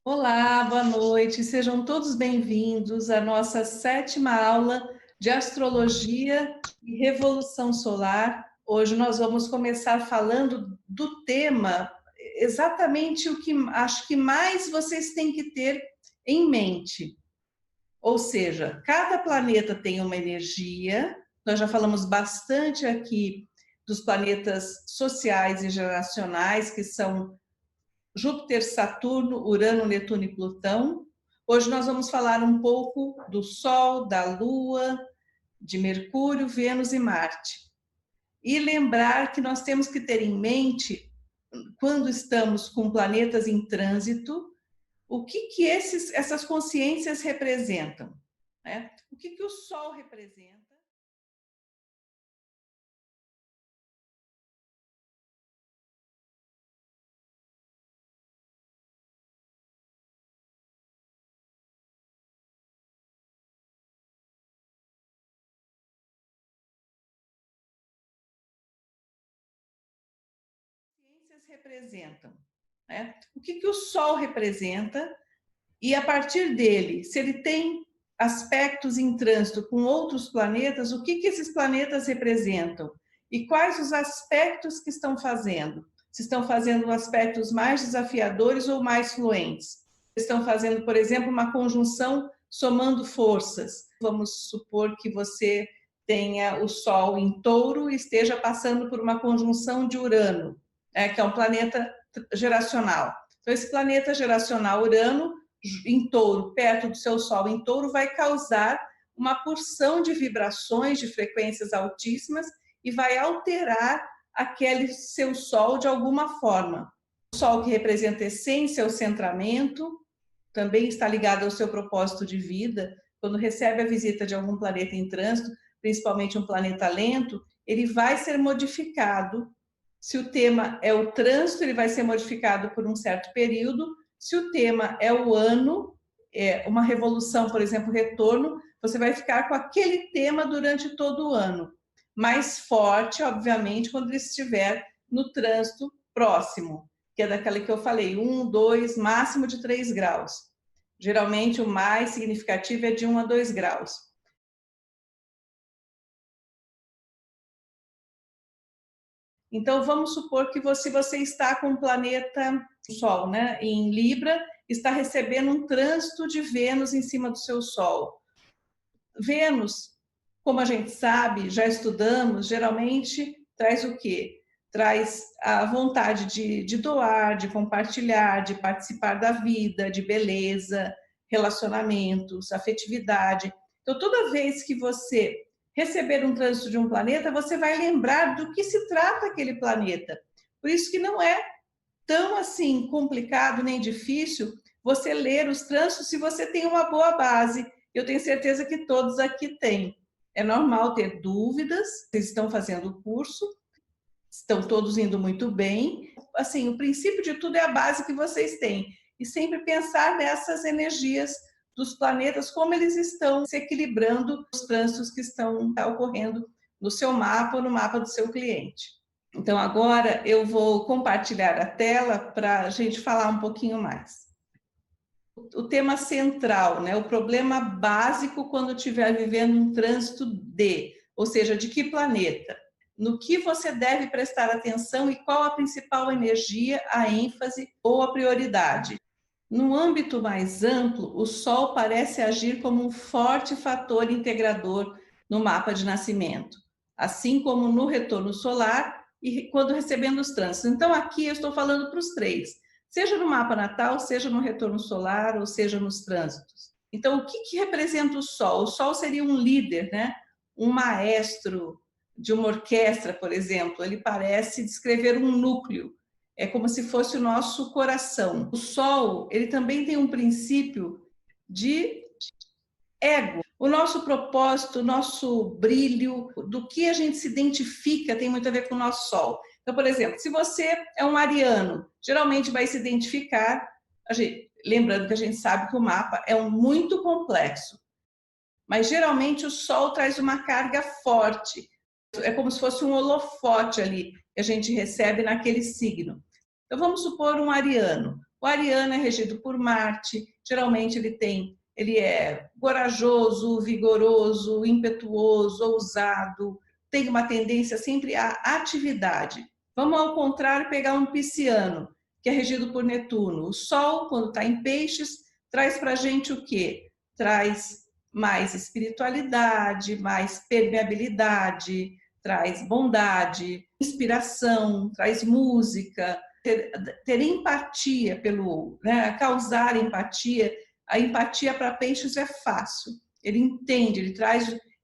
Olá, boa noite. Sejam todos bem-vindos à nossa 7ª aula de Astrologia e Revolução Solar. Hoje nós vamos começar falando do tema, exatamente o que acho que mais vocês têm que ter em mente. Ou seja, cada planeta tem uma energia. Nós já falamos bastante aqui dos planetas sociais e geracionais, que são Júpiter, Saturno, Urano, Netuno e Plutão. Hoje nós vamos falar um pouco do Sol, da Lua, de Mercúrio, Vênus e Marte. E lembrar que nós temos que ter em mente, quando estamos com planetas em trânsito, o que essas consciências representam, né? O que o Sol representa? Representam, né? O que o Sol representa, e a partir dele, se ele tem aspectos em trânsito com outros planetas, o que esses planetas representam e quais os aspectos que estão fazendo. Se estão fazendo aspectos mais desafiadores ou mais fluentes. Estão fazendo, por exemplo, uma conjunção somando forças. Vamos supor que você tenha o Sol em Touro e esteja passando por uma conjunção de Urano, que é um planeta geracional. Então, esse planeta geracional Urano, em Touro, perto do seu Sol em Touro, vai causar uma porção de vibrações de frequências altíssimas e vai alterar aquele seu Sol de alguma forma. O Sol, que representa a essência, o centramento, também está ligado ao seu propósito de vida. Quando recebe a visita de algum planeta em trânsito, principalmente um planeta lento, ele vai ser modificado. Se o tema é o trânsito, ele vai ser modificado por um certo período. Se o tema é o ano, uma revolução, por exemplo, retorno, você vai ficar com aquele tema durante todo o ano. Mais forte, obviamente, quando ele estiver no trânsito próximo, que é daquela que eu falei, 1, 2, máximo de 3 graus. Geralmente, o mais significativo é de 1 a 2 graus. Então, vamos supor que você está com o planeta Sol, né, em Libra, está recebendo um trânsito de Vênus em cima do seu Sol. Vênus, como a gente sabe, já estudamos, geralmente traz o quê? Traz a vontade de doar, de compartilhar, de participar da vida, de beleza, relacionamentos, afetividade. Então, toda vez que você receber um trânsito de um planeta, você vai lembrar do que se trata aquele planeta. Por isso que não é tão assim complicado nem difícil você ler os trânsitos se você tem uma boa base. Eu tenho certeza que todos aqui têm. É normal ter dúvidas, vocês estão fazendo o curso, estão todos indo muito bem. Assim, o princípio de tudo é a base que vocês têm. E sempre pensar nessas energias dos planetas, como eles estão se equilibrando os trânsitos que estão ocorrendo no seu mapa ou no mapa do seu cliente. Então, agora eu vou compartilhar a tela para a gente falar um pouquinho mais. O tema central, né? O problema básico quando estiver vivendo um trânsito ou seja, de que planeta? No que você deve prestar atenção e qual a principal energia, a ênfase ou a prioridade. No âmbito mais amplo, o Sol parece agir como um forte fator integrador no mapa de nascimento, assim como no retorno solar e quando recebendo os trânsitos. Então, aqui eu estou falando para os três, seja no mapa natal, seja no retorno solar, ou seja nos trânsitos. Então, o que representa o Sol? O Sol seria um líder, né? Um maestro de uma orquestra, por exemplo. Ele parece descrever um núcleo. É como se fosse o nosso coração. O Sol, ele também tem um princípio de ego. O nosso propósito, o nosso brilho, do que a gente se identifica, tem muito a ver com o nosso Sol. Então, por exemplo, se você é um ariano, geralmente vai se identificar, lembrando que a gente sabe que o mapa é muito complexo, mas geralmente o Sol traz uma carga forte. É como se fosse um holofote ali que a gente recebe naquele signo. Então, vamos supor um ariano. O ariano é regido por Marte, geralmente ele é corajoso, vigoroso, impetuoso, ousado, tem uma tendência sempre à atividade. Vamos ao contrário pegar um pisciano, que é regido por Netuno. O Sol, quando está em Peixes, traz para a gente o quê? Traz mais espiritualidade, mais permeabilidade, traz bondade, inspiração, traz música, ter empatia pelo outro, né? Causar empatia. A empatia para Peixes é fácil. Ele entende, ele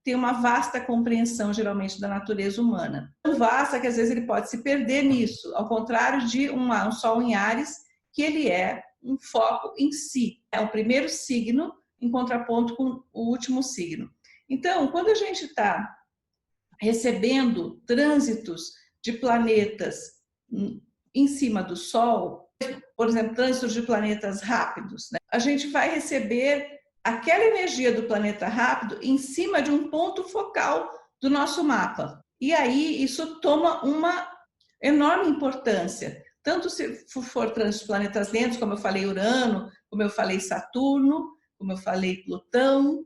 tem uma vasta compreensão, geralmente, da natureza humana. Tão vasta que, às vezes, ele pode se perder nisso, ao contrário de um Sol em Áries, que ele é um foco em si. É o primeiro signo em contraponto com o último signo. Então, quando a gente está recebendo trânsitos de planetas em cima do Sol, por exemplo, trânsitos de planetas rápidos, né? A gente vai receber aquela energia do planeta rápido em cima de um ponto focal do nosso mapa. E aí isso toma uma enorme importância, tanto se for trânsito de planetas lentos, como eu falei Urano, como eu falei Saturno, como eu falei Plutão,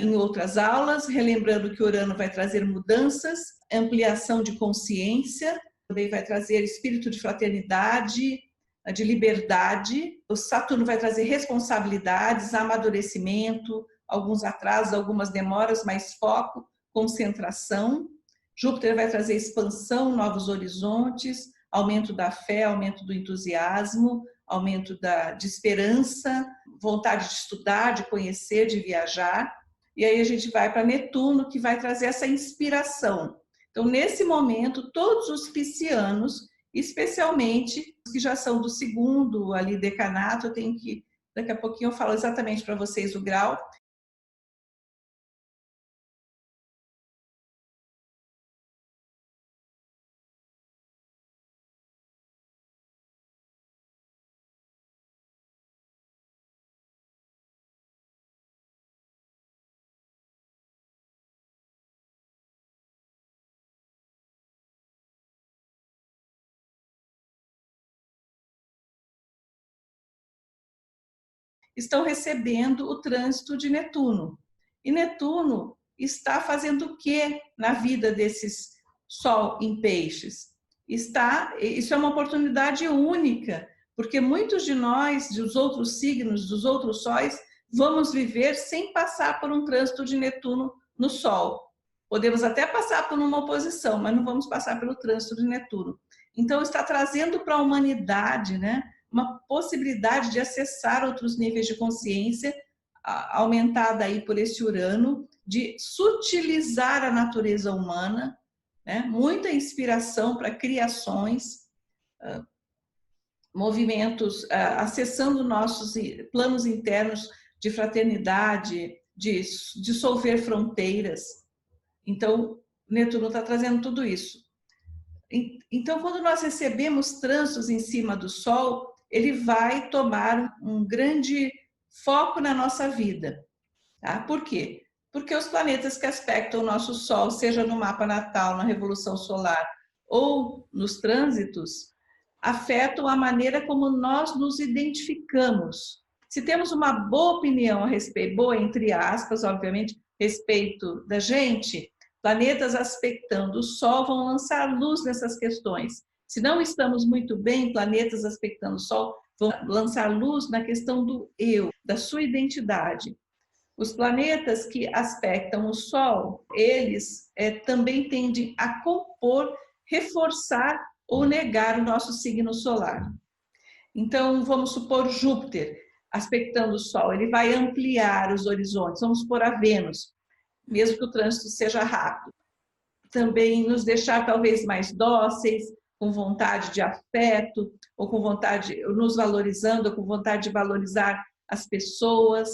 em outras aulas, relembrando que Urano vai trazer mudanças, ampliação de consciência, também vai trazer espírito de fraternidade, de liberdade. O Saturno vai trazer responsabilidades, amadurecimento, alguns atrasos, algumas demoras, mais foco, concentração. Júpiter vai trazer expansão, novos horizontes, aumento da fé, aumento do entusiasmo, aumento de esperança, vontade de estudar, de conhecer, de viajar. E aí a gente vai para Netuno, que vai trazer essa inspiração. Então, nesse momento, todos os piscianos, especialmente os que já são do segundo ali decanato, eu tenho que, daqui a pouquinho eu falo exatamente para vocês o grau. Estão recebendo o trânsito de Netuno. E Netuno está fazendo o que na vida desses Sol em Peixes? Isso é uma oportunidade única, porque muitos de nós, dos outros signos, dos outros sóis, vamos viver sem passar por um trânsito de Netuno no Sol. Podemos até passar por uma oposição, mas não vamos passar pelo trânsito de Netuno. Então, está trazendo para a humanidade, né, uma possibilidade de acessar outros níveis de consciência, aumentada aí por esse Urano, de sutilizar a natureza humana, né? Muita inspiração para criações, movimentos, acessando nossos planos internos de fraternidade, de dissolver fronteiras. Então, Netuno está trazendo tudo isso. Então, quando nós recebemos trânsitos em cima do Sol, ele vai tomar um grande foco na nossa vida. Tá? Por quê? Porque os planetas que aspectam o nosso Sol, seja no mapa natal, na revolução solar ou nos trânsitos, afetam a maneira como nós nos identificamos. Se temos uma boa opinião a respeito, boa entre aspas, obviamente, respeito da gente, planetas aspectando o Sol vão lançar luz nessas questões. Se não estamos muito bem, planetas aspectando o Sol vão lançar luz na questão do eu, da sua identidade. Os planetas que aspectam o Sol, eles também tendem a compor, reforçar ou negar o nosso signo solar. Então, vamos supor Júpiter aspectando o Sol, ele vai ampliar os horizontes. Vamos supor a Vênus, mesmo que o trânsito seja rápido. Também nos deixar talvez mais dóceis, com vontade de afeto, ou com vontade, nos valorizando, ou com vontade de valorizar as pessoas.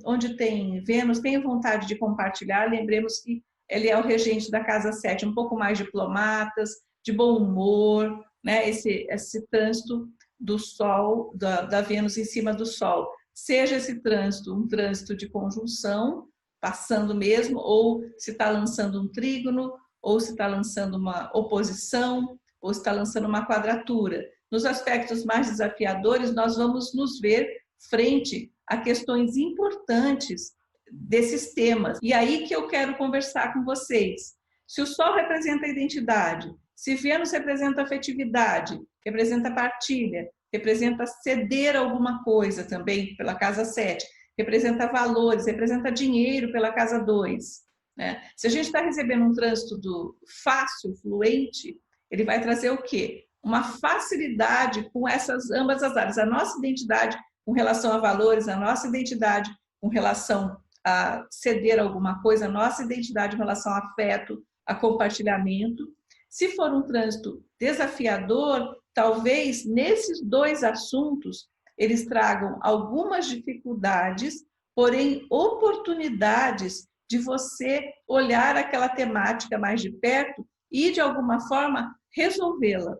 Onde tem Vênus, tem vontade de compartilhar. Lembremos que ele é o regente da casa 7, um pouco mais diplomatas, de bom humor, né? Esse trânsito do Sol, da Vênus em cima do Sol. Seja esse trânsito um trânsito de conjunção, passando mesmo, ou se está lançando um trígono, ou se está lançando uma oposição, ou se está lançando uma quadratura. nos aspectos mais desafiadores, nós vamos nos ver frente a questões importantes desses temas. E aí que eu quero conversar com vocês. Se o Sol representa a identidade, se Vênus representa a afetividade, representa a partilha, representa ceder alguma coisa também pela casa 7, representa valores, representa dinheiro pela casa 2. Né? Se a gente está recebendo um trânsito do fácil, fluente, ele vai trazer o quê? Uma facilidade com essas ambas as áreas. A nossa identidade com relação a valores, a nossa identidade com relação a ceder alguma coisa, a nossa identidade em relação a afeto, a compartilhamento. Se for um trânsito desafiador, talvez nesses dois assuntos eles tragam algumas dificuldades, porém oportunidades de você olhar aquela temática mais de perto e, de alguma forma, resolvê-la.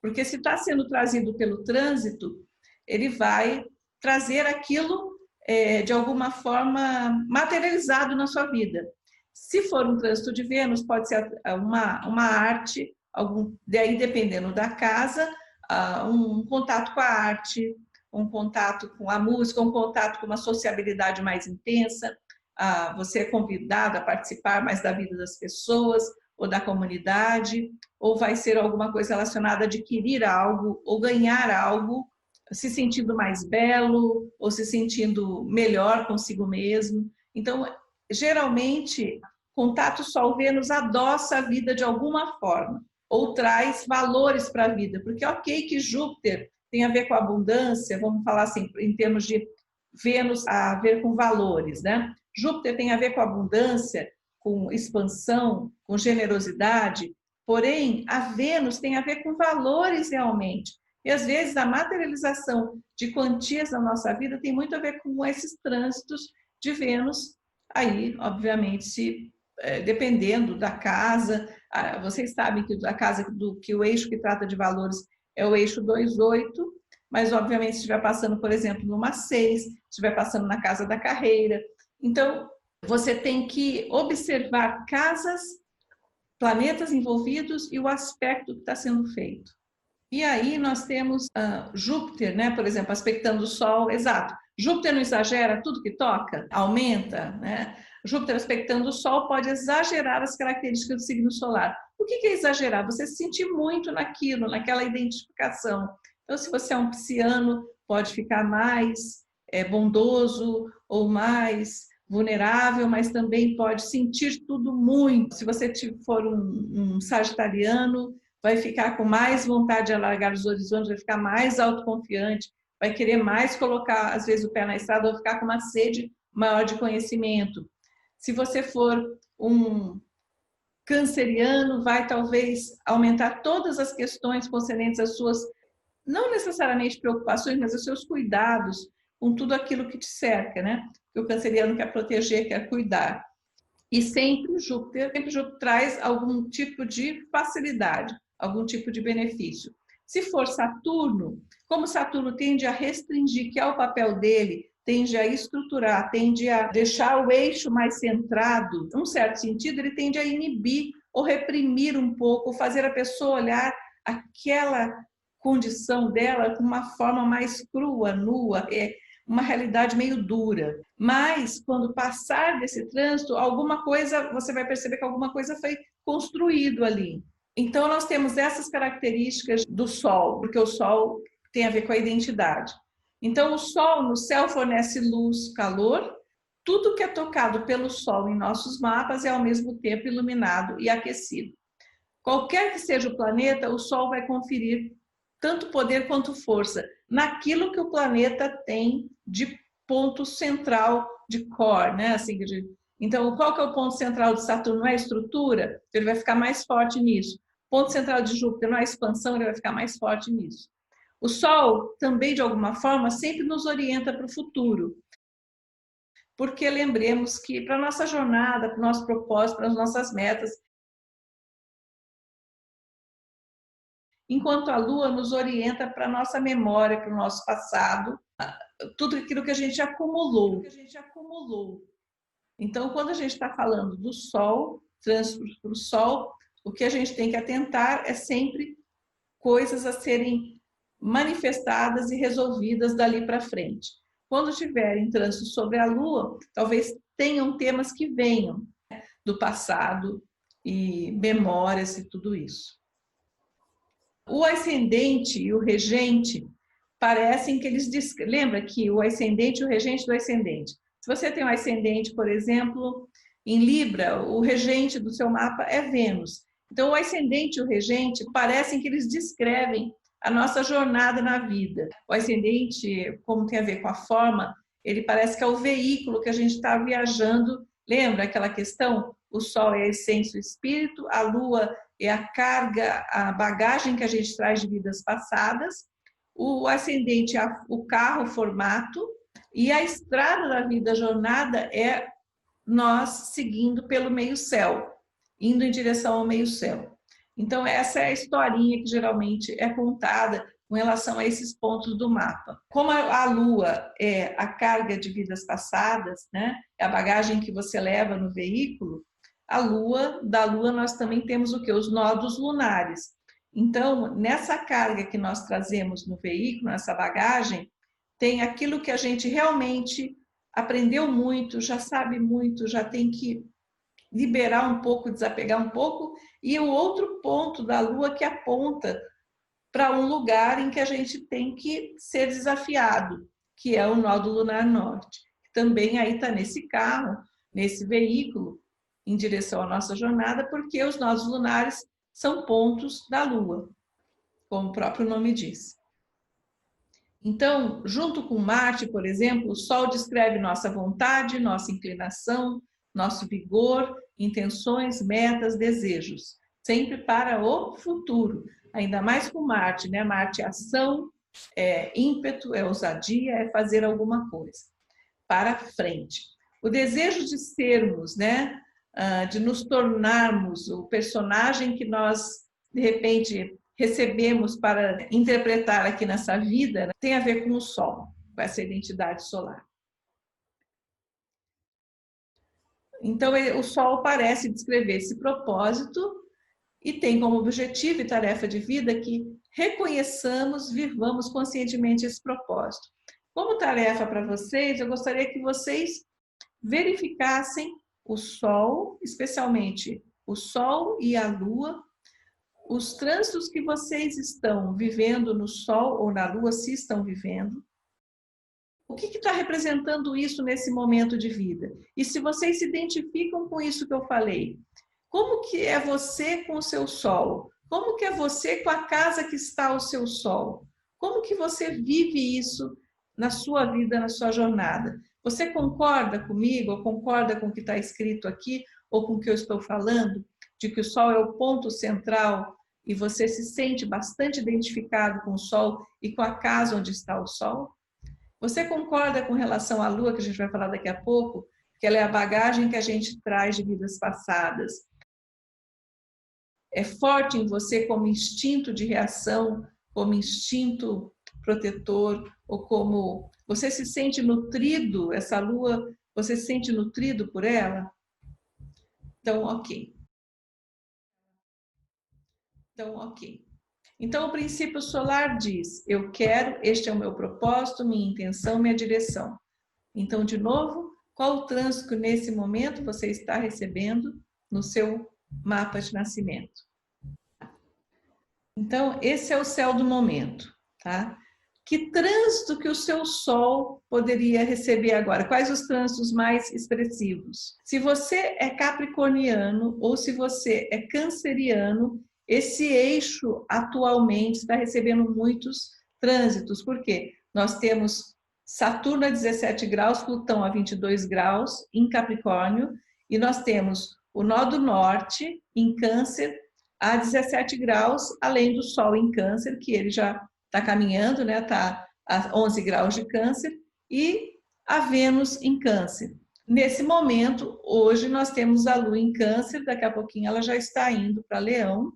Porque se está sendo trazido pelo trânsito, ele vai trazer aquilo, de alguma forma, materializado na sua vida. Se for um trânsito de Vênus, pode ser uma arte, daí dependendo da casa, um contato com a arte, um contato com a música, um contato com uma sociabilidade mais intensa, você é convidado a participar mais da vida das pessoas ou da comunidade, ou vai ser alguma coisa relacionada a adquirir algo ou ganhar algo, se sentindo mais belo ou se sentindo melhor consigo mesmo. Então, geralmente, contato Sol-Vênus adoça a vida de alguma forma ou traz valores para a vida, porque ok que Júpiter tem a ver com abundância, vamos falar assim, em termos de Vênus a ver com valores, né? Júpiter tem a ver com abundância, com expansão, com generosidade, porém, a Vênus tem a ver com valores realmente. E às vezes a materialização de quantias na nossa vida tem muito a ver com esses trânsitos de Vênus. Aí, obviamente, dependendo da casa, vocês sabem que a casa que o eixo que trata de valores é o eixo 2,8, mas obviamente se estiver passando, por exemplo, numa 6, se estiver passando na casa da carreira. Então, você tem que observar casas, planetas envolvidos e o aspecto que está sendo feito. E aí nós temos Júpiter, né? Por exemplo, aspectando o Sol, exato. Júpiter não exagera tudo que toca, aumenta, né? Júpiter aspectando o Sol pode exagerar as características do signo solar. O que é exagerar? Você se sentir muito naquilo, naquela identificação. Então, se você é um pisciano, pode ficar mais bondoso ou mais vulnerável, mas também pode sentir tudo muito. Se você for um sagitariano, vai ficar com mais vontade de alargar os horizontes, vai ficar mais autoconfiante, vai querer mais colocar, às vezes, o pé na estrada, vai ficar com uma sede maior de conhecimento. Se você for um canceriano, vai talvez aumentar todas as questões concernentes às suas, não necessariamente preocupações, mas aos seus cuidados com tudo aquilo que te cerca, né? Que o canceriano quer proteger, quer cuidar. E sempre Júpiter traz algum tipo de facilidade, algum tipo de benefício. Se for Saturno, como Saturno tende a restringir, que é o papel dele, tende a estruturar, tende a deixar o eixo mais centrado, num certo sentido, ele tende a inibir ou reprimir um pouco, fazer a pessoa olhar aquela condição dela com uma forma mais crua, nua, uma realidade meio dura. Mas, quando passar desse trânsito, alguma coisa, você vai perceber que alguma coisa foi construído ali. Então, nós temos essas características do Sol, porque o Sol tem a ver com a identidade. Então, o Sol no céu fornece luz, calor. Tudo que é tocado pelo Sol em nossos mapas é ao mesmo tempo iluminado e aquecido. Qualquer que seja o planeta, o Sol vai conferir tanto poder quanto força naquilo que o planeta tem de ponto central, de core, né? Assim, então, qual que é o ponto central de Saturno? Não é a estrutura? Ele vai ficar mais forte nisso. O ponto central de Júpiter não é a expansão, ele vai ficar mais forte nisso. O Sol também, de alguma forma, sempre nos orienta para o futuro. Porque lembremos que para a nossa jornada, para o nosso propósito, para as nossas metas, enquanto a Lua nos orienta para a nossa memória, para o nosso passado, tudo aquilo que a gente acumulou. Então, quando a gente está falando do Sol, trânsito para o Sol, o que a gente tem que atentar é sempre coisas a serem manifestadas e resolvidas dali para frente. Quando tiverem trânsito sobre a Lua, talvez tenham temas que venham do passado e memórias e tudo isso. O ascendente e o regente parecem que eles... Lembra que o ascendente e o regente do ascendente. Se você tem um ascendente, por exemplo, em Libra, o regente do seu mapa é Vênus. Então, o ascendente e o regente parecem que eles descrevem a nossa jornada na vida. O ascendente, como tem a ver com a forma, ele parece que é o veículo que a gente está viajando. Lembra aquela questão? O Sol é a essência, o espírito, a Lua é a carga, a bagagem que a gente traz de vidas passadas, o ascendente é o carro, o formato, e a estrada da vida, a jornada, é nós seguindo pelo meio-céu, indo em direção ao meio-céu. Então, essa é a historinha que geralmente é contada com relação a esses pontos do mapa. Como a Lua é a carga de vidas passadas, né? É a bagagem que você leva no veículo, da Lua nós também temos o quê? Os nodos lunares. Então, nessa carga que nós trazemos no veículo, nessa bagagem, tem aquilo que a gente realmente aprendeu muito, já sabe muito, já tem que liberar um pouco, desapegar um pouco, e o outro ponto da Lua que aponta para um lugar em que a gente tem que ser desafiado, que é o nó do lunar norte. Também aí está nesse carro, nesse veículo, em direção à nossa jornada, porque os nós lunares são pontos da Lua, como o próprio nome diz. Então, junto com Marte, por exemplo, o Sol descreve nossa vontade, nossa inclinação, nosso vigor, intenções, metas, desejos, sempre para o futuro. Ainda mais com Marte, né? Marte é ação, é ímpeto, é ousadia, é fazer alguma coisa para frente. O desejo de sermos, né? De nos tornarmos o personagem que nós, de repente, recebemos para interpretar aqui nessa vida, né? Tem a ver com o Sol, com essa identidade solar. Então, o Sol parece descrever esse propósito e tem como objetivo e tarefa de vida que reconheçamos, vivamos conscientemente esse propósito. Como tarefa para vocês, eu gostaria que vocês verificassem o Sol, especialmente o Sol e a Lua, os trânsitos que vocês estão vivendo no Sol ou na Lua, se estão vivendo. O que está representando isso nesse momento de vida? E se vocês se identificam com isso que eu falei, como que é você com o seu Sol? Como que é você com a casa que está o seu Sol? Como que você vive isso na sua vida, na sua jornada? Você concorda comigo, ou concorda com o que está escrito aqui, ou com o que eu estou falando, de que o Sol é o ponto central e você se sente bastante identificado com o Sol e com a casa onde está o Sol? Você concorda com relação à Lua, que a gente vai falar daqui a pouco, que ela é a bagagem que a gente traz de vidas passadas? É forte em você como instinto de reação, como instinto protetor, ou como você se sente nutrido, essa Lua, você se sente nutrido por ela? Então, ok. Então, o princípio solar diz, eu quero, este é o meu propósito, minha intenção, minha direção. Então, de novo, qual o trânsito que nesse momento você está recebendo no seu mapa de nascimento? Então, esse é o céu do momento, tá? Que trânsito que o seu Sol poderia receber agora? Quais os trânsitos mais expressivos? Se você é capricorniano ou se você é canceriano, esse eixo atualmente está recebendo muitos trânsitos. Por quê? Nós temos Saturno a 17 graus, Plutão a 22 graus em Capricórnio, e nós temos o nó do norte em Câncer a 17 graus, além do Sol em Câncer, que ele já está caminhando, né? Está a 11 graus de Câncer, e a Vênus em Câncer. Nesse momento, hoje, nós temos a Lua em Câncer, daqui a pouquinho ela já está indo para Leão.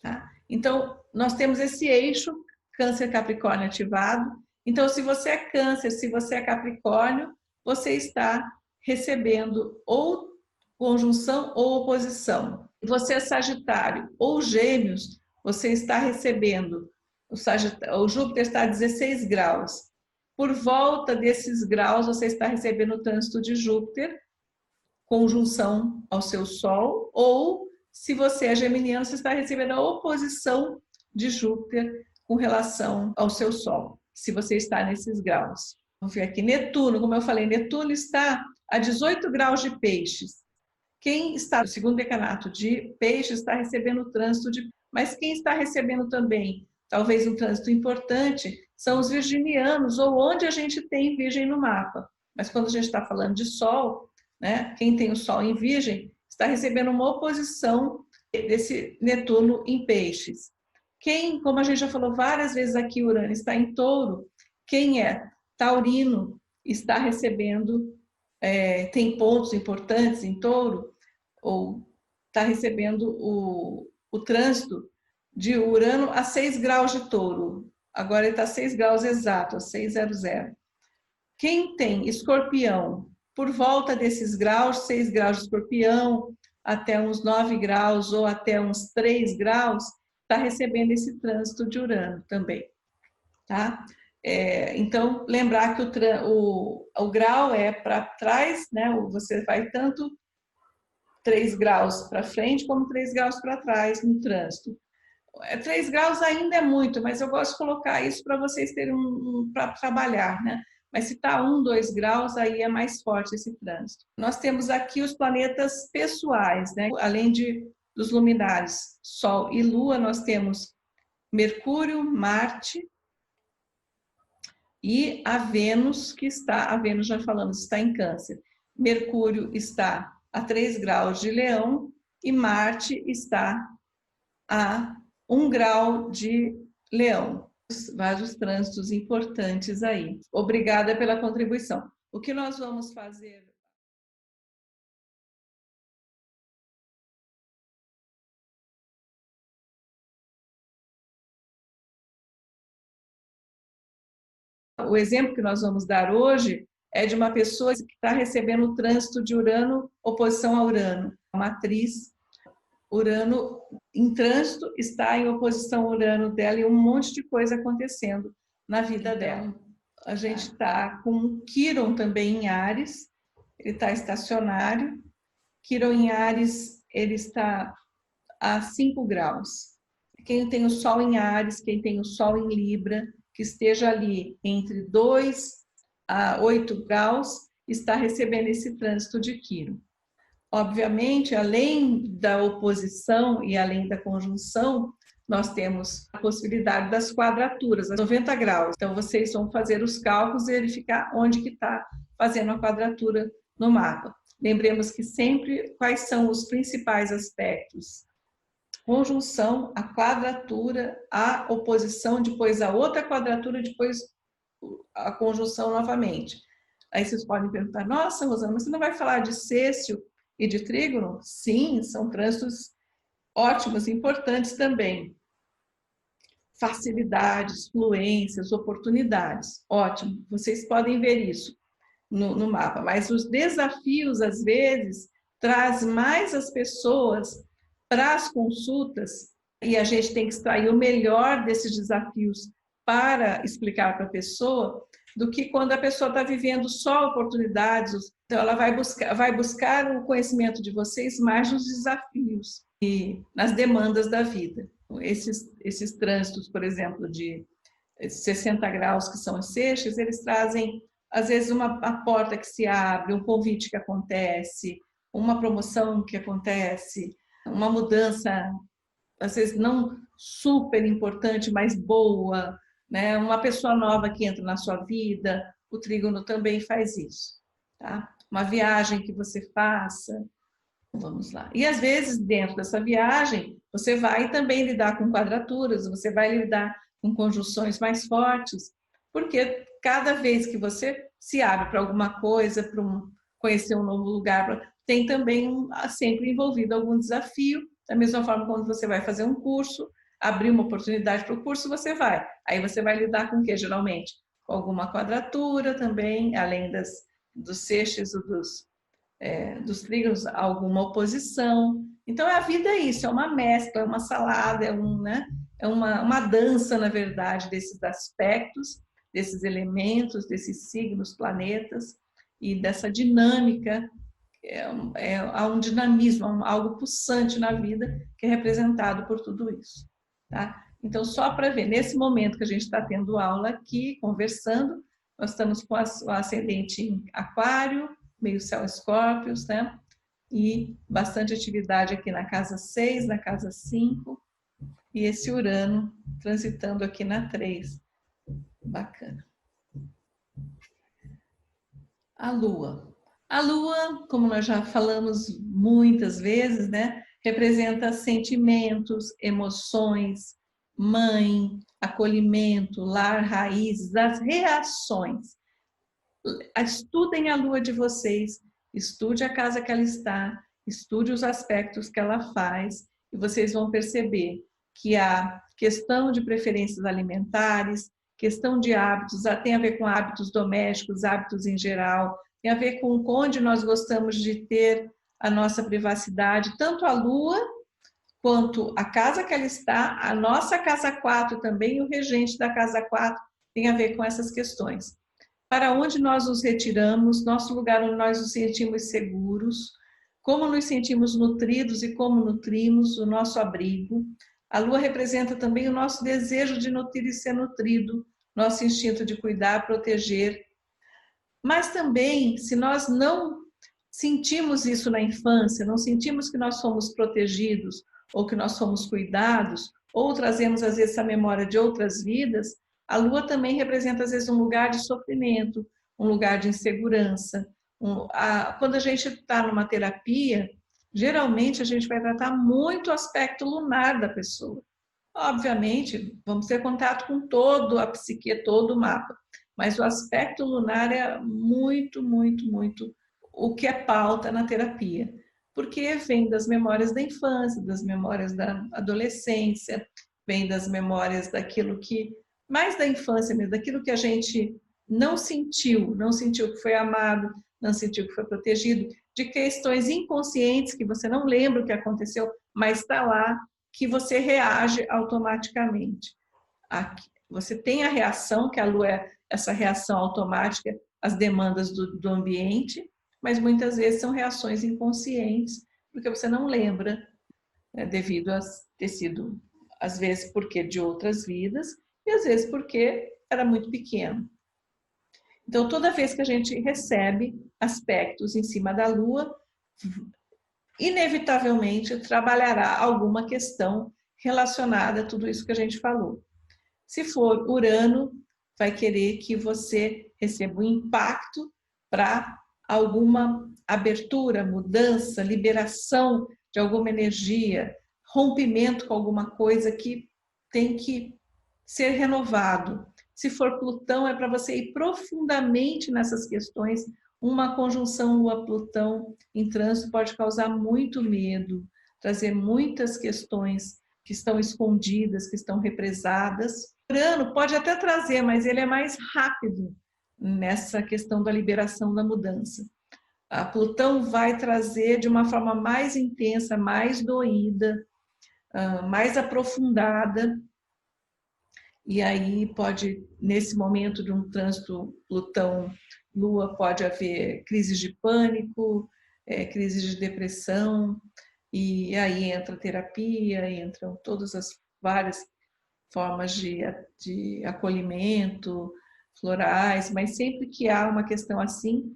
Tá? Então, nós temos esse eixo Câncer-Capricórnio ativado. Então, se você é Câncer, se você é Capricórnio, você está recebendo ou conjunção ou oposição. Se você é Sagitário ou Gêmeos, você está recebendo o Júpiter está a 16 graus. Por volta desses graus, você está recebendo o trânsito de Júpiter, conjunção ao seu Sol, ou, se você é geminiano, você está recebendo a oposição de Júpiter com relação ao seu Sol, se você está nesses graus. Vamos ver aqui, Netuno, como eu falei, Netuno está a 18 graus de Peixes. Quem está no segundo decanato de Peixes está recebendo o trânsito de... Mas quem está recebendo também, talvez um trânsito importante, são os virginianos, ou onde a gente tem Virgem no mapa. Mas quando a gente está falando de Sol, né, quem tem o Sol em Virgem está recebendo uma oposição desse Netuno em Peixes. Quem, como a gente já falou várias vezes aqui, Urano está em Touro, quem é taurino está recebendo, tem pontos importantes em Touro, ou está recebendo o trânsito de Urano a 6 graus de Touro. Agora ele está a 6 graus exato, a 600. Quem tem Escorpião, por volta desses graus, 6 graus de Escorpião, até uns 9 graus ou até uns 3 graus, está recebendo esse trânsito de Urano também, tá? Então, lembrar que o grau é para trás, né? Você vai tanto 3 graus para frente como 3 graus para trás no trânsito. 3 graus ainda é muito, mas eu gosto de colocar isso para vocês terem para trabalhar, né? Mas se está 1, 2 graus, aí é mais forte esse trânsito. Nós temos aqui os planetas pessoais, né? Além dos luminares Sol e Lua, nós temos Mercúrio, Marte e a Vênus, a Vênus já falamos, está em Câncer. Mercúrio está a 3 graus de Leão e Marte está a 1 grau de Leão. Vários trânsitos importantes aí. Obrigada pela contribuição. O que nós vamos fazer? O exemplo que nós vamos dar hoje é de uma pessoa que está recebendo o trânsito de Urano, oposição a Urano. Uma atriz, Urano em trânsito, está em oposição a Urano dela e um monte de coisa acontecendo na vida dela. A gente está com Quiron também em Áries, ele está estacionário. Quiron em Áries, ele está a 5 graus. Quem tem o Sol em Áries, quem tem o Sol em Libra, que esteja ali entre 2 a 8 graus, está recebendo esse trânsito de Quiron. Obviamente, além da oposição e além da conjunção, nós temos a possibilidade das quadraturas, as 90 graus. Então, vocês vão fazer os cálculos e verificar onde que está fazendo a quadratura no mapa. Lembremos que sempre quais são os principais aspectos: conjunção, a quadratura, a oposição, depois a outra quadratura, depois a conjunção novamente. Aí vocês podem perguntar: nossa, Rosana, mas você não vai falar de sextil e de trígono? Sim, são trânsitos ótimos, importantes também. Facilidades, fluências, oportunidades. Ótimo, vocês podem ver isso no mapa. Mas os desafios, às vezes, traz mais as pessoas para as consultas e a gente tem que extrair o melhor desses desafios para explicar para a pessoa, do que quando a pessoa está vivendo só oportunidades. Então, ela vai buscar o conhecimento de vocês mais nos desafios e nas demandas da vida. Esses trânsitos, por exemplo, de 60 graus, que são os seixos, eles trazem, às vezes, uma porta que se abre, um convite que acontece, uma promoção que acontece, uma mudança, às vezes, não super importante, mas boa, né? Uma pessoa nova que entra na sua vida. O trígono também faz isso, tá? Uma viagem que você faça. Vamos lá. E às vezes, dentro dessa viagem, você vai também lidar com quadraturas, você vai lidar com conjunções mais fortes, porque cada vez que você se abre para alguma coisa, para conhecer um novo lugar, tem também sempre envolvido algum desafio. Da mesma forma, quando você vai fazer um curso, abrir uma oportunidade para o curso, você vai. Aí você vai lidar com o quê, geralmente? Com alguma quadratura também, além dos seixos dos trígonos, alguma oposição. Então, a vida é isso, é uma mescla, é uma salada, né? é uma dança, na verdade, desses aspectos, desses elementos, desses signos, planetas, e dessa dinâmica. Há um dinamismo, algo pulsante na vida que é representado por tudo isso. Tá? Então, só para ver, nesse momento que a gente está tendo aula aqui, conversando, nós estamos com o ascendente em Aquário, meio céu Escórpios, né? E bastante atividade aqui na casa 6, na casa 5, e esse Urano transitando aqui na 3. Bacana. A Lua. A Lua, como nós já falamos muitas vezes, né, representa sentimentos, emoções, mãe, acolhimento, lar, raízes, as reações. Estudem a Lua de vocês, estude a casa que ela está, estude os aspectos que ela faz, e vocês vão perceber que a questão de preferências alimentares, questão de hábitos, tem a ver com hábitos domésticos, hábitos em geral, tem a ver com onde nós gostamos de ter a nossa privacidade, tanto a Lua quanto a casa que ela está, a nossa casa 4 também, o regente da casa 4 tem a ver com essas questões. Para onde nós nos retiramos, nosso lugar onde nós nos sentimos seguros, como nos sentimos nutridos e como nutrimos o nosso abrigo. A Lua representa também o nosso desejo de nutrir e ser nutrido, nosso instinto de cuidar, proteger. Mas também, se nós não sentimos isso na infância, não sentimos que nós somos protegidos ou que nós somos cuidados, ou trazemos às vezes essa memória de outras vidas, a Lua também representa às vezes um lugar de sofrimento, um lugar de insegurança. Quando a gente está numa terapia, geralmente a gente vai tratar muito o aspecto lunar da pessoa. Obviamente, vamos ter contato com todo a psique, todo o mapa, mas o aspecto lunar é muito, muito, muito o que é pauta na terapia, porque vem das memórias da infância, das memórias da adolescência, vem das memórias daquilo que, mais da infância mesmo, daquilo que a gente não sentiu que foi amado, não sentiu que foi protegido, de questões inconscientes que você não lembra o que aconteceu, mas está lá, que você reage automaticamente. Você tem a reação, que a Lua é essa reação automática às demandas do ambiente, mas muitas vezes são reações inconscientes, porque você não lembra, né, devido a ter sido, às vezes, porque de outras vidas, e às vezes porque era muito pequeno. Então, toda vez que a gente recebe aspectos em cima da Lua, inevitavelmente trabalhará alguma questão relacionada a tudo isso que a gente falou. Se for Urano, vai querer que você receba um impacto para alguma abertura, mudança, liberação de alguma energia, rompimento com alguma coisa que tem que ser renovado. Se for Plutão, é para você ir profundamente nessas questões. Uma conjunção Lua-Plutão em trânsito pode causar muito medo, trazer muitas questões que estão escondidas, que estão represadas. Urano pode até trazer, mas ele é mais rápido nessa questão da liberação da mudança. A Plutão vai trazer de uma forma mais intensa, mais doída, mais aprofundada. E aí pode, nesse momento de um trânsito Plutão-Lua, pode haver crises de pânico, crises de depressão, e aí entra a terapia, entram todas as várias formas de acolhimento, florais, mas sempre que há uma questão assim,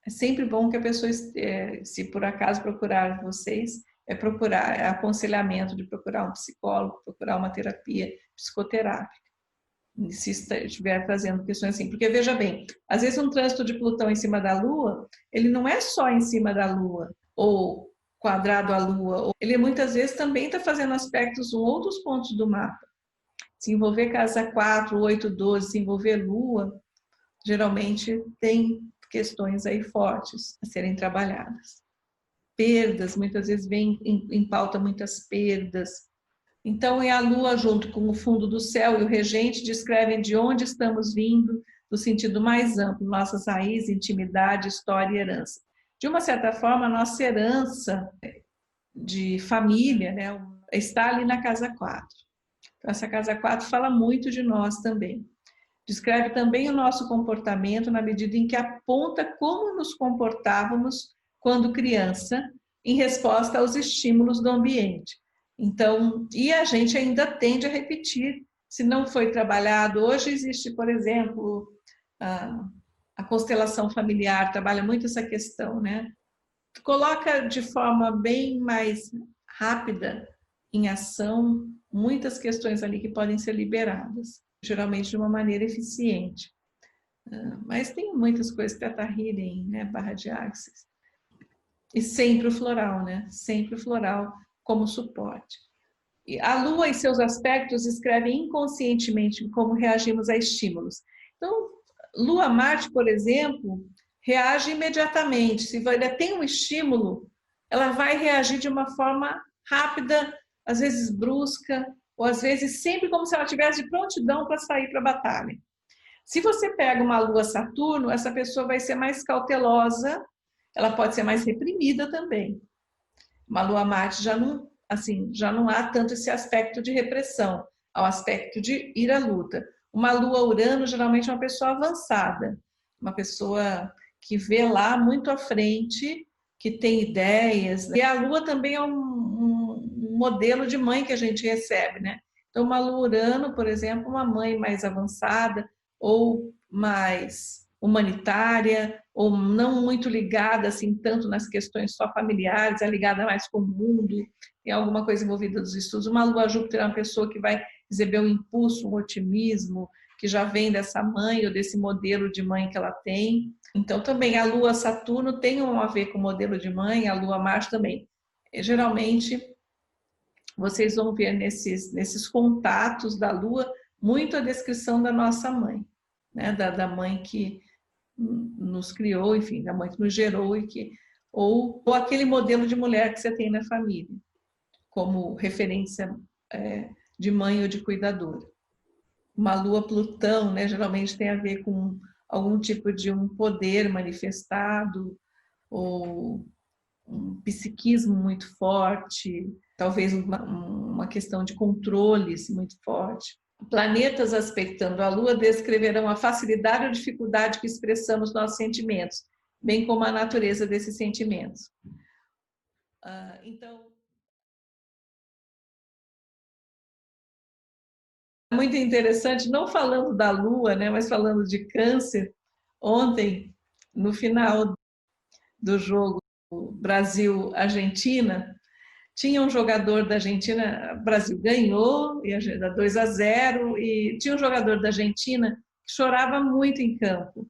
é sempre bom que a pessoa, se por acaso procurar vocês, procurar aconselhamento de procurar um psicólogo, procurar uma terapia psicoterápica, se estiver trazendo questões assim. Porque, veja bem, às vezes um trânsito de Plutão em cima da Lua, ele não é só em cima da Lua, ou quadrado à Lua, ele muitas vezes também está fazendo aspectos em outros pontos do mapa. Se envolver casa 4, 8, 12, se envolver Lua, geralmente tem questões aí fortes a serem trabalhadas. Perdas, muitas vezes vem em pauta muitas perdas. Então, é a Lua junto com o fundo do céu e o regente descrevem de onde estamos vindo, no sentido mais amplo, nossas raízes, intimidade, história e herança. De uma certa forma, a nossa herança de família, né, está ali na casa 4. Essa casa 4 fala muito de nós também. Descreve também o nosso comportamento na medida em que aponta como nos comportávamos quando criança, em resposta aos estímulos do ambiente. Então, e a gente ainda tende a repetir, se não foi trabalhado. Hoje existe, por exemplo, a constelação familiar, trabalha muito essa questão, né? Coloca de forma bem mais rápida em ação muitas questões ali que podem ser liberadas, geralmente de uma maneira eficiente. Mas tem muitas coisas, Theta Healing, né, barra de Axis. E sempre o floral, né? Sempre o floral como suporte. E a Lua e seus aspectos escrevem inconscientemente como reagimos a estímulos. Então, Lua-Marte, por exemplo, reage imediatamente. Se ainda tem um estímulo, ela vai reagir de uma forma rápida, às vezes brusca, ou às vezes sempre como se ela tivesse de prontidão para sair para a batalha. Se você pega uma Lua-Saturno, essa pessoa vai ser mais cautelosa, ela pode ser mais reprimida também. Uma Lua-Marte já não, assim, já não há tanto esse aspecto de repressão, há o aspecto de ir à luta. Uma Lua-Urano geralmente é uma pessoa avançada, uma pessoa que vê lá muito à frente, que tem ideias. E a Lua também é um modelo de mãe que a gente recebe, né? Então, uma Lua-Urano, por exemplo, uma mãe mais avançada ou mais humanitária, ou não muito ligada assim tanto nas questões só familiares, é ligada mais com o mundo, tem alguma coisa envolvida dos estudos. Uma Lua-Júpiter é uma pessoa que vai receber um impulso, um otimismo, que já vem dessa mãe ou desse modelo de mãe que ela tem. Então, também a Lua-Saturno tem a ver com o modelo de mãe, a Lua-Marte também. E, geralmente, vocês vão ver nesses contatos da Lua muito a descrição da nossa mãe, né? Da mãe que nos criou, enfim, da mãe que nos gerou e que ou aquele modelo de mulher que você tem na família, como referência de mãe ou de cuidadora. Uma Lua-Plutão, né, geralmente tem a ver com algum tipo de um poder manifestado ou um psiquismo muito forte, talvez uma questão de controles muito forte. Planetas aspectando a Lua descreverão a facilidade ou dificuldade que expressamos nossos sentimentos, bem como a natureza desses sentimentos. Então, muito interessante, não falando da Lua, né, mas falando de Câncer. Ontem, no final do jogo Brasil-Argentina, tinha um jogador da Argentina, o Brasil ganhou, e 2-0, e tinha um jogador da Argentina que chorava muito em campo.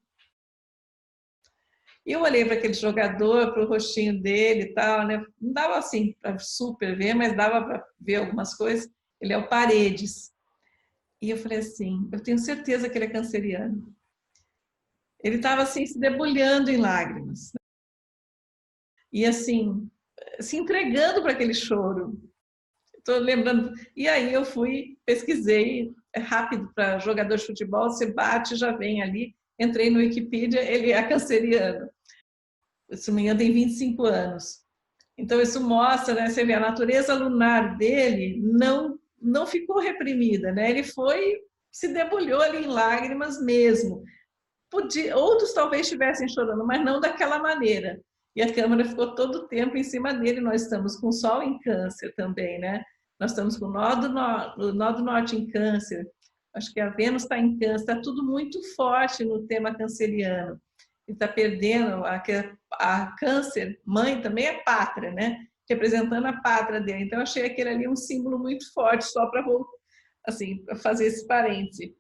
E eu olhei para aquele jogador, para o rostinho dele e tal, né? Não dava assim para super ver, mas dava para ver algumas coisas. Ele é o Paredes. E eu falei assim, eu tenho certeza que ele é canceriano. Ele estava assim, se debulhando em lágrimas. E assim, se entregando para aquele choro. Estou lembrando. E aí eu fui, pesquisei, é rápido para jogador de futebol, você bate, já vem ali. Entrei no Wikipedia, ele é canceriano. Se não me engano, tem 25 anos. Então, isso mostra, né? Você vê, a natureza lunar dele não ficou reprimida, né? Ele foi, se debulhou ali em lágrimas mesmo. Outros talvez estivessem chorando, mas não daquela maneira. E a câmera ficou todo o tempo em cima dele. Nós estamos com o Sol em Câncer também, né? Nós estamos com o nó do Norte em Câncer. Acho que a Vênus está em Câncer. Está tudo muito forte no tema canceriano. E está perdendo a Câncer, mãe também é pátria, né? Representando a pátria dele. Então, eu achei aquele ali um símbolo muito forte, só para assim, fazer esse parêntese.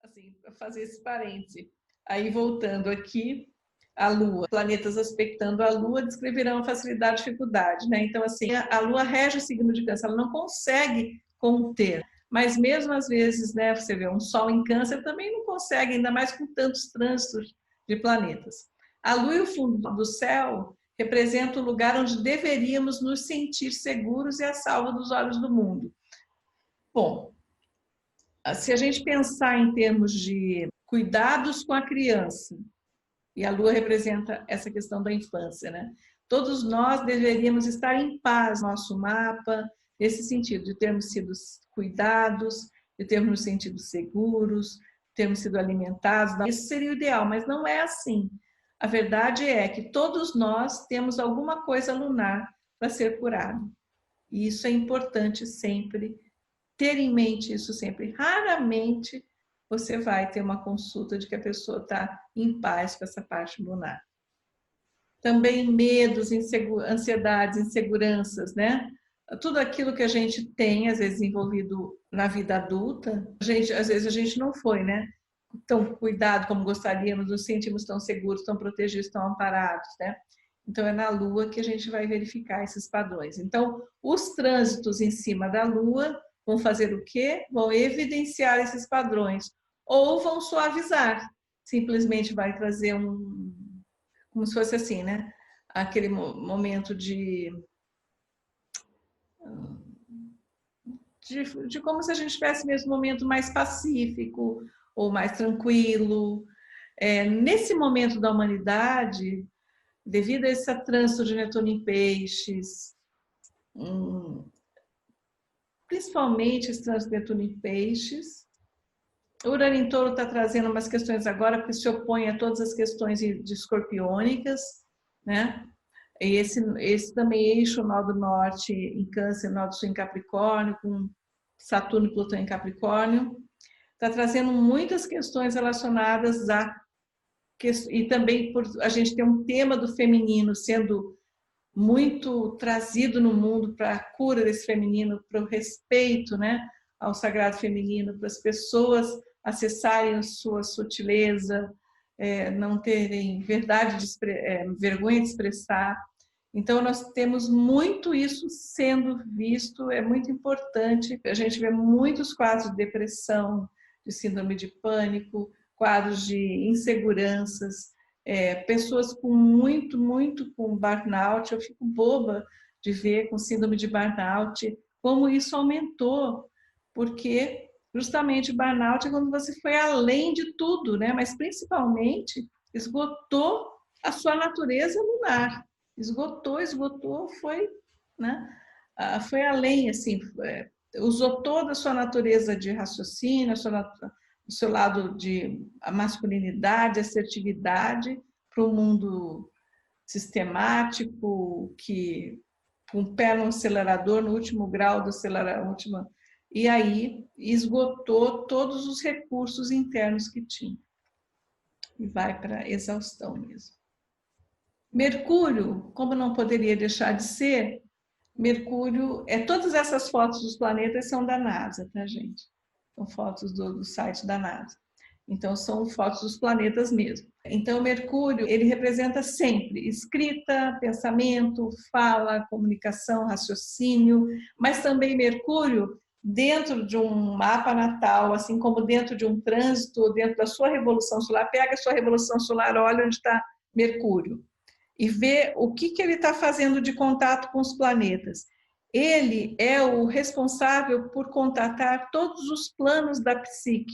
Assim, para fazer esse parêntese. Aí, voltando aqui, a Lua, planetas aspectando a Lua descreverão a facilidade e dificuldade, né? Então, assim, a Lua rege o signo de Câncer, ela não consegue conter, mas mesmo às vezes, né, você vê um Sol em Câncer também não consegue, ainda mais com tantos trânsitos de planetas. A Lua e o fundo do céu representam o lugar onde deveríamos nos sentir seguros e a salvo dos olhos do mundo. Bom, Se a gente pensar em termos de cuidados com a criança, e a Lua representa essa questão da infância, né? Todos nós deveríamos estar em paz no nosso mapa, nesse sentido, de termos sido cuidados, de termos nos sentido seguros, termos sido alimentados. Isso seria o ideal, mas não é assim. A verdade é que todos nós temos alguma coisa lunar para ser curado. E isso é importante sempre, ter em mente isso sempre. Raramente você vai ter uma consulta de que a pessoa está em paz com essa parte lunar. Também medos, ansiedades, inseguranças, né? Tudo aquilo que a gente tem, às vezes, envolvido na vida adulta, às vezes a gente não foi, né? Tão cuidado como gostaríamos, nos sentimos tão seguros, tão protegidos, tão amparados, né? Então, é na Lua que a gente vai verificar esses padrões. Então, os trânsitos em cima da Lua vão fazer o quê? Vão evidenciar esses padrões ou vão suavizar. Simplesmente vai trazer como se fosse assim, né? Aquele momento de como se a gente tivesse mesmo um momento mais pacífico ou mais tranquilo. Nesse momento da humanidade, devido a esse trânsito de Netuno em Peixes, principalmente esse trânsito de Netuno em Peixes, o Urano em Touro está trazendo umas questões agora, porque se opõe a todas as questões de escorpiônicas, né? E esse também eixo nó do norte em Câncer, nó do sul em Capricórnio, com Saturno e Plutão em Capricórnio, está trazendo muitas questões relacionadas e também por a gente ter um tema do feminino sendo muito trazido no mundo para a cura desse feminino, para o respeito, né, ao sagrado feminino, para as pessoas acessarem a sua sutileza, não terem vergonha de expressar. Então, nós temos muito isso sendo visto, é muito importante. A gente vê muitos quadros de depressão, de síndrome de pânico, quadros de inseguranças, pessoas com muito com burnout. Eu fico boba de ver com síndrome de burnout como isso aumentou, porque justamente o burnout é quando você foi além de tudo, né? Mas principalmente esgotou a sua natureza lunar. Esgotou, foi, né? Foi além, assim, usou toda a sua natureza de raciocínio, o seu lado de masculinidade, assertividade, para um mundo sistemático, com o pé no acelerador, no último grau do acelerador, e aí esgotou todos os recursos internos que tinha. E vai para exaustão mesmo. Mercúrio, como não poderia deixar de ser, Mercúrio, todas essas fotos dos planetas são da NASA, tá, gente? São fotos do site da NASA. Então, são fotos dos planetas mesmo. Então, Mercúrio, ele representa sempre escrita, pensamento, fala, comunicação, raciocínio, mas também Mercúrio, dentro de um mapa natal, assim como dentro de um trânsito, dentro da sua revolução solar, pega a sua revolução solar, olha onde está Mercúrio e vê o que ele está fazendo de contato com os planetas. Ele é o responsável por contatar todos os planos da psique,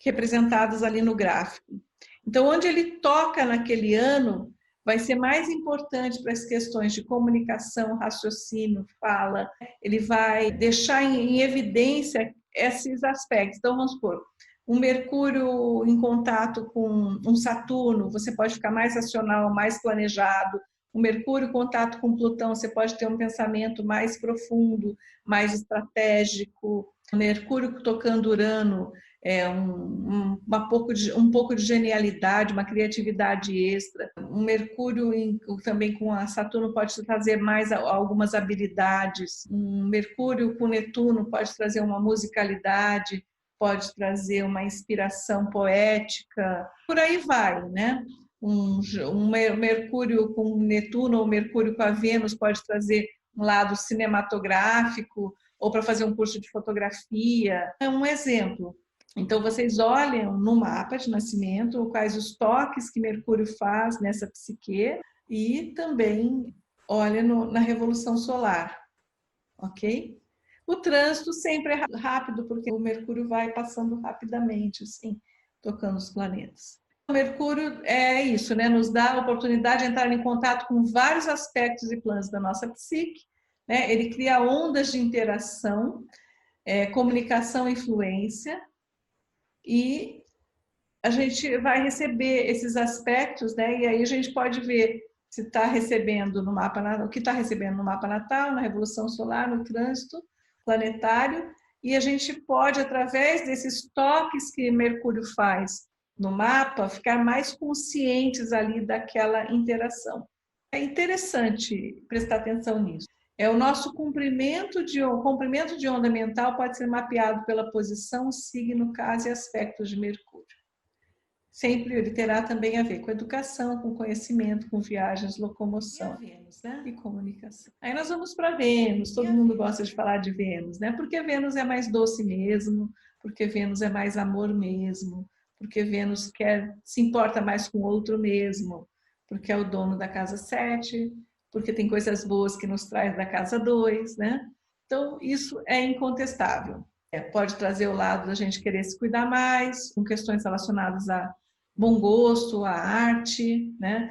representados ali no gráfico. Então, onde ele toca naquele ano, vai ser mais importante para as questões de comunicação, raciocínio, fala. Ele vai deixar em evidência esses aspectos. Então, vamos supor, um Mercúrio em contato com um Saturno, você pode ficar mais racional, mais planejado. O Mercúrio em contato com Plutão, você pode ter um pensamento mais profundo, mais estratégico. O Mercúrio tocando Urano, um pouco de genialidade, uma criatividade extra. Um Mercúrio também com a Saturno pode trazer mais algumas habilidades. Um Mercúrio com Netuno pode trazer uma musicalidade, pode trazer uma inspiração poética, por aí vai, né? Um Mercúrio com Netuno ou Mercúrio com a Vênus pode trazer um lado cinematográfico ou para fazer um curso de fotografia. É um exemplo. Então, vocês olham no mapa de nascimento quais os toques que Mercúrio faz nessa psique e também olham na revolução solar, ok? O trânsito sempre é rápido, porque o Mercúrio vai passando rapidamente, assim, tocando os planetas. O Mercúrio é isso, né? Nos dá a oportunidade de entrar em contato com vários aspectos e planos da nossa psique, né? Ele cria ondas de interação, comunicação e influência, e a gente vai receber esses aspectos, né? E aí a gente pode ver se está recebendo no mapa, o que está recebendo no mapa natal, na revolução solar, no trânsito planetário, e a gente pode, através desses toques que Mercúrio faz no mapa, ficar mais conscientes ali daquela interação. É interessante prestar atenção nisso. O nosso comprimento de onda mental pode ser mapeado pela posição, signo, casa e aspectos de Mercúrio. Sempre ele terá também a ver com educação, com conhecimento, com viagens, locomoção e Vênus, né? E comunicação. Aí nós vamos para Vênus, todo mundo gosta de falar de Vênus, né? Porque Vênus é mais doce mesmo, porque Vênus é mais amor mesmo, porque Vênus se importa mais com o outro mesmo, porque é o dono da casa 7, porque tem coisas boas que nos traz da casa 2, né? Então, isso é incontestável. Pode trazer o lado da gente querer se cuidar mais, com questões relacionadas a bom gosto, a arte, né?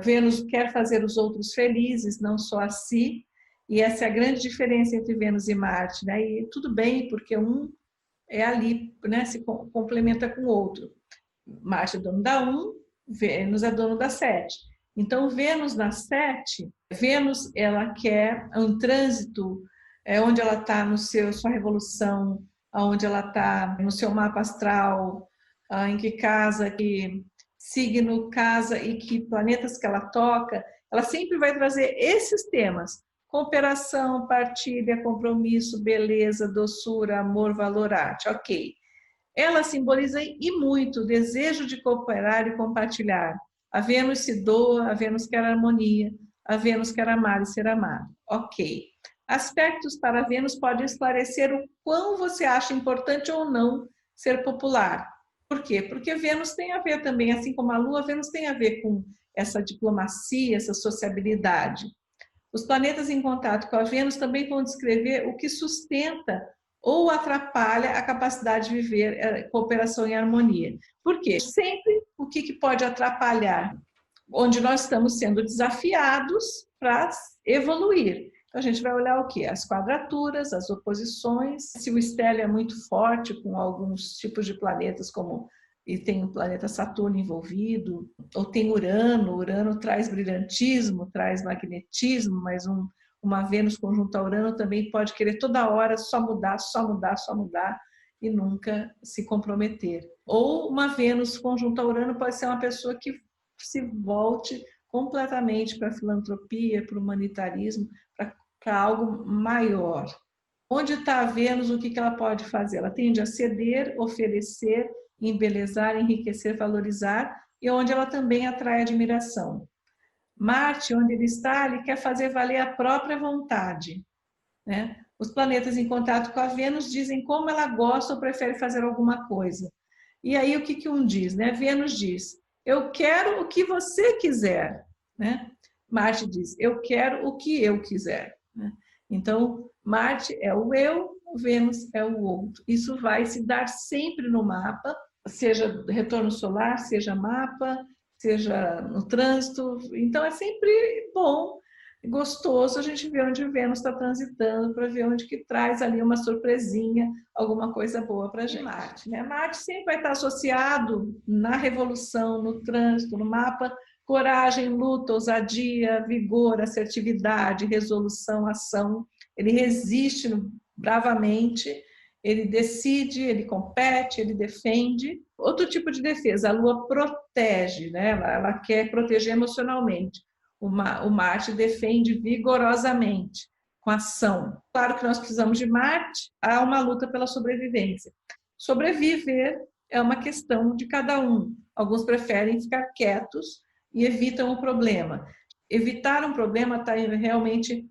Vênus quer fazer os outros felizes, não só a si, e essa é a grande diferença entre Vênus e Marte, né? E tudo bem, porque um é ali, né? Se complementa com o outro. Marte é dono da 1, Vênus é dono da 7. Então, Vênus na 7, Vênus, ela quer um trânsito onde ela está no sua revolução, onde ela está no seu mapa astral, em que casa, que signo casa e que planetas que ela toca, ela sempre vai trazer esses temas: cooperação, partilha, compromisso, beleza, doçura, amor, valor, arte. Ok. Ela simboliza e muito o desejo de cooperar e compartilhar. A Vênus se doa, a Vênus quer harmonia, a Vênus quer amar e ser amado. Ok. Aspectos para Vênus podem esclarecer o quão você acha importante ou não ser popular. Por quê? Porque Vênus tem a ver também, assim como a Lua, Vênus tem a ver com essa diplomacia, essa sociabilidade. Os planetas em contato com a Vênus também vão descrever o que sustenta ou atrapalha a capacidade de viver cooperação e harmonia. Por quê? Sempre o que pode atrapalhar? Onde nós estamos sendo desafiados para evoluir. Então, a gente vai olhar o quê? As quadraturas, as oposições, se o estélio é muito forte com alguns tipos de planetas, como e tem o planeta Saturno envolvido, ou tem Urano. Urano traz brilhantismo, traz magnetismo, mas uma Vênus conjunto a Urano também pode querer toda hora só mudar, só mudar, só mudar e nunca se comprometer. Ou uma Vênus conjunto a Urano pode ser uma pessoa que se volte completamente para a filantropia, para o humanitarismo, para algo maior. Onde está a Vênus, o que ela pode fazer? Ela tende a ceder, oferecer, embelezar, enriquecer, valorizar, e onde ela também atrai admiração. Marte, onde ele está, ele quer fazer valer a própria vontade, né? Os planetas em contato com a Vênus dizem como ela gosta ou prefere fazer alguma coisa. E aí o que um diz, né? Vênus diz: eu quero o que você quiser, né? Marte diz: eu quero o que eu quiser, né? Então, Marte é o eu, Vênus é o outro. Isso vai se dar sempre no mapa, seja retorno solar, seja mapa, seja no trânsito. Então, é sempre bom, gostoso a gente ver onde Vênus está transitando, para ver onde que traz ali uma surpresinha, alguma coisa boa para a gente. Marte, né? Marte sempre vai estar associado na revolução, no trânsito, no mapa, coragem, luta, ousadia, vigor, assertividade, resolução, ação. Ele resiste bravamente, ele decide, ele compete, ele defende. Outro tipo de defesa, a Lua protege, né? Ela quer proteger emocionalmente. O Marte defende vigorosamente, com ação. Claro que nós precisamos de Marte, há uma luta pela sobrevivência. Sobreviver é uma questão de cada um. Alguns preferem ficar quietos e evitam o problema. Evitar um problema está realmente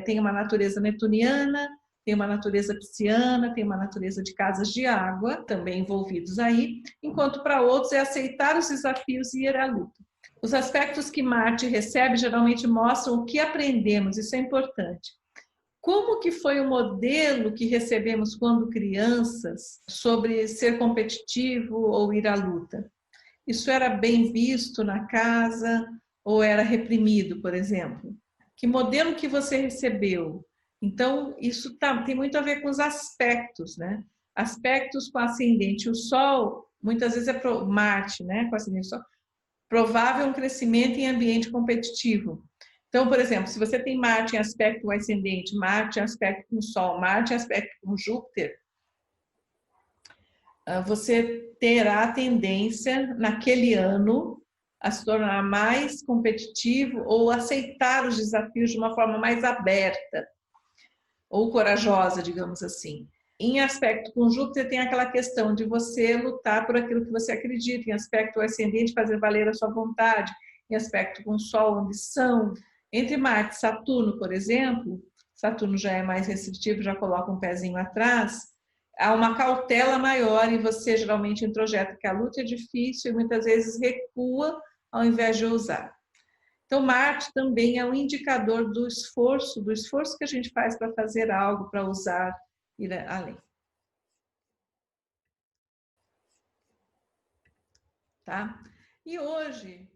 tem uma natureza neptuniana, tem uma natureza pisciana, tem uma natureza de casas de água também envolvidos aí, enquanto para outros é aceitar os desafios e ir à luta. Os aspectos que Marte recebe geralmente mostram o que aprendemos, isso é importante. Como que foi o modelo que recebemos quando crianças sobre ser competitivo ou ir à luta? Isso era bem visto na casa ou era reprimido, por exemplo? Que modelo que você recebeu? Então, isso tem muito a ver com os aspectos, né? Aspectos com ascendente. O Sol, muitas vezes é Marte, né? Com ascendente Sol. Provável um crescimento em ambiente competitivo. Então, por exemplo, se você tem Marte em aspecto com ascendente, Marte em aspecto com Sol, Marte em aspecto com Júpiter, você terá a tendência, naquele ano, a se tornar mais competitivo ou aceitar os desafios de uma forma mais aberta ou corajosa, digamos assim. Em aspecto com Júpiter, tem aquela questão de você lutar por aquilo que você acredita, em aspecto ascendente, fazer valer a sua vontade, em aspecto com Sol, ambição. Entre Marte e Saturno, por exemplo, Saturno já é mais restritivo, já coloca um pezinho atrás, há uma cautela maior e você geralmente introjeta que a luta é difícil e muitas vezes recua ao invés de ousar. Então, Marte também é um indicador do esforço que a gente faz para fazer algo, para usar, ir além. Tá? E hoje,